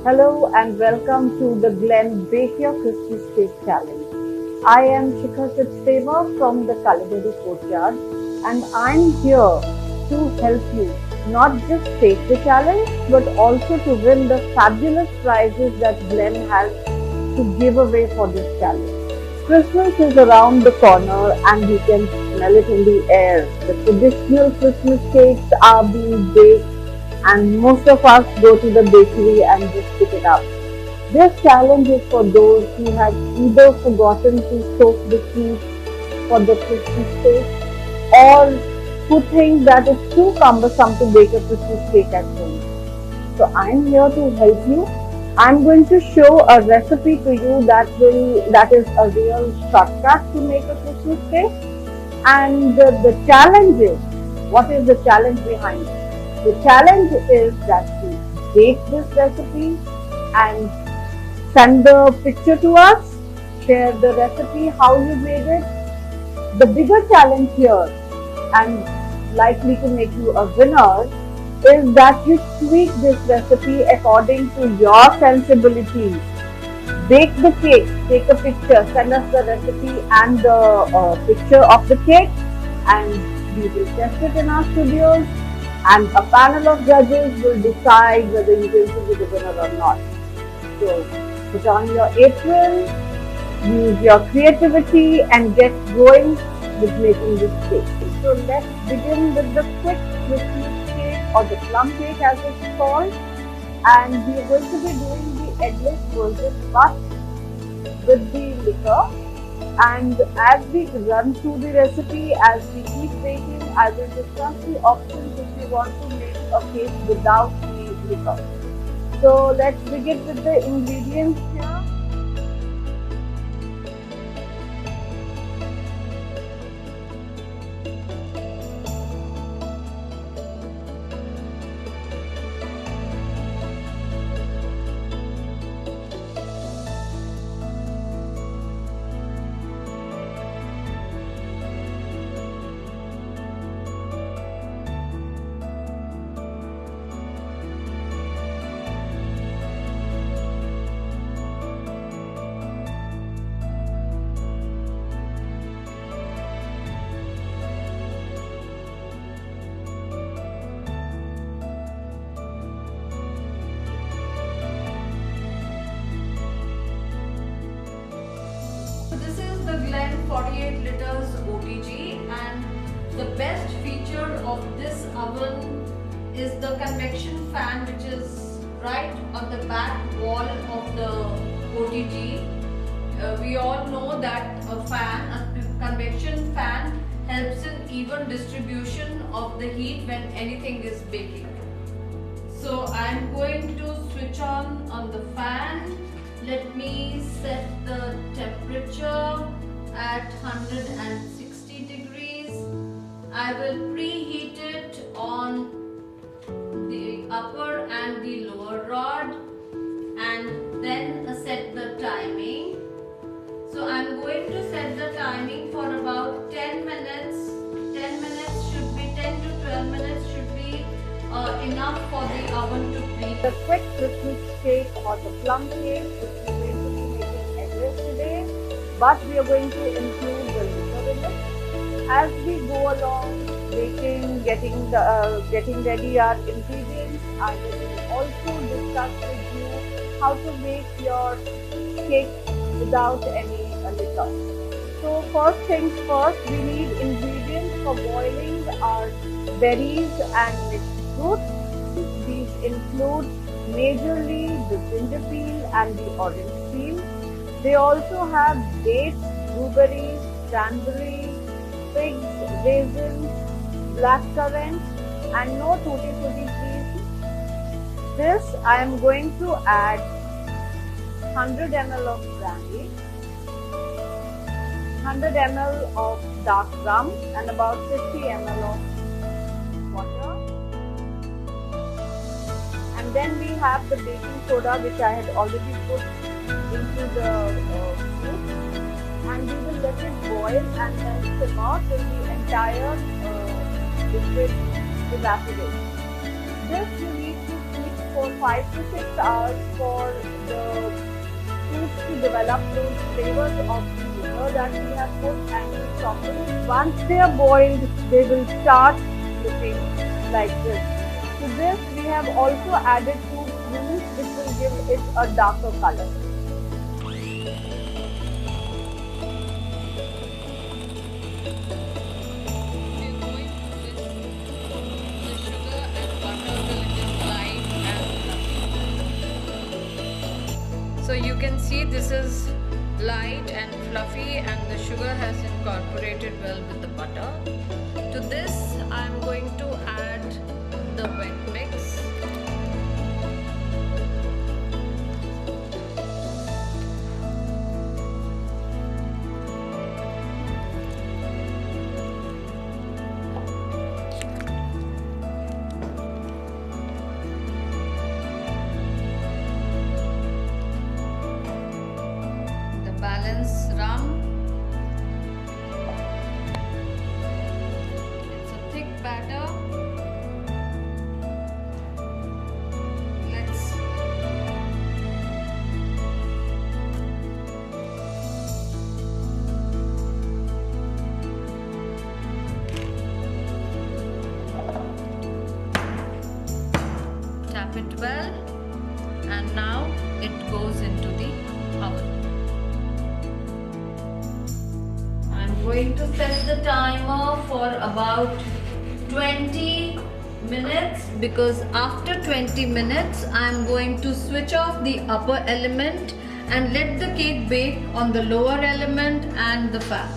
Hello and welcome to the Glen Bake Your Christmas Cake Challenge. I am Shikha Sachdeva from the Culinary Courtyard and I'm here to help you not just take the challenge but also to win the fabulous prizes that Glen has to give away for this challenge. Christmas is around the corner and you can smell it in the air. The traditional Christmas cakes are being baked and most of us go to the bakery and just pick it up. This challenge is for those who have either forgotten to soak the seeds for the Christmas cake or who think that it's too cumbersome to bake a Christmas cake at home. So I'm here to help you. I'm going to show a recipe to you that is a real shortcut to make a Christmas cake. And the challenge is, what is the challenge behind it? The challenge is that you bake this recipe and send the picture to us, share the recipe, how you made it. The bigger challenge here and likely to make you a winner is that you tweak this recipe according to your sensibilities. Bake the cake, take a picture, send us the recipe and the picture of the cake and we will test it in our studios. And a panel of judges will decide whether you will be the winner or not. So put on your apron, use your creativity and get going with making this cake. So let's begin with the quick Christmas cake or the plum cake as it's called. And we are going to be doing the eggless version but with the liquor. And as we run through the recipe, as we keep baking, I will discuss the options if you want to make a cake without the liquor. So let's begin with the ingredients here. So this is the Glen 48 liters OTG, and the best feature of this oven is the convection fan which is right on the back wall of the OTG. We all know that a convection fan helps in even distribution of the heat when anything is baking. So I am going to switch on the fan. Let me set the temperature at 160 degrees. I will preheat it on the upper and the lower rod and then set the timing. So I am going to set the timing for about 10 minutes. 10 minutes should be 10 to 12 minutes should be enough for the oven to preheat. The quick Christmas cake or the plum cake, which we are going to be making eggless today, but we are going to include the liquor in it. As we go along baking, getting ready our ingredients, I will also discuss with you how to make your cake without any liquor. So first things first, we need ingredients for boiling our berries and mixed fruit. These include majorly the ginger peel and the orange peel. They also have dates, blueberries, cranberries, figs, raisins, blackcurrant and no tutti frutti please. This I am going to add 100 ml of brandy, 100 ml of dark rum and about 50 ml of water. And then we have the baking soda which I had already put into the fruit. and we will let it boil and then simmer till the entire liquid evaporates. This you need to keep for 5 to 6 hours for the fruits to develop those flavors of the liquor that we have put and to soften. Once they are boiled, they will start looking like this. To this, we have also added 2 prunes which will give it a darker color. So you can see this is light and fluffy and the sugar has incorporated well with the butter. To this I am going to add the wet mix. Balance rum. It's a thick batter. Let's tap it well, and now it goes into the oven. Going to set the timer for about 20 minutes, because after 20 minutes I am going to switch off the upper element and let the cake bake on the lower element and the fan.